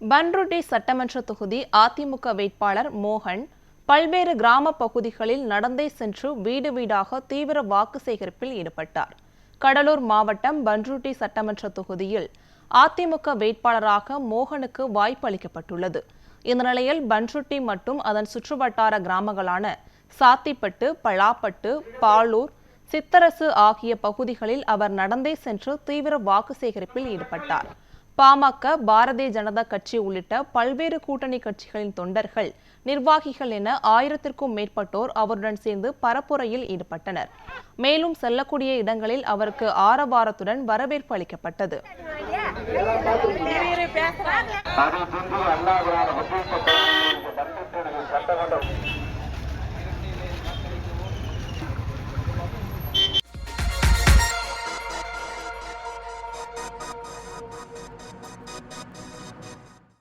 பன்ருட்டி சட்டமன்ற தொகுதி அதிமுக வேட்பாளர் மோகன் பல்வேறு கிராம பகுதிகளில் நடந்தே சென்று வீடு வீடாக தீவிர வாக்கு சேகரிப்பில் ஈடுபட்டார். கடலூர் மாவட்டம் பன்ருட்டி சட்டமன்ற தொகுதியில் அதிமுக வேட்பாளராக மோகனுக்கு வாய்ப்பு அளிக்கப்பட்டுள்ளது. இந்த நிலையில் பன்ருட்டி மற்றும் அதன் சுற்றுவட்டார கிராமங்களான சாத்திப்பட்டு, பலாப்பட்டு, பாலூர், சித்தரசு ஆகிய பகுதிகளில் அவர் நடந்தே சென்று தீவிர வாக்கு சேகரிப்பில் ஈடுபட்டார். பாமக, பாரதிய ஜனதா கட்சி உள்ளிட்ட பல்வேறு கூட்டணி கட்சிகளின் தொண்டர்கள், நிர்வாகிகள் என 1000க்கும் மேற்பட்டோர் அவருடன் சேர்ந்து பரப்புரையில் ஈடுபட்டனர். மேலும் செல்லக்கூடிய இடங்களில் அவருக்கு ஆரவாரத்துடன் வரவேற்பு அளிக்கப்பட்டது.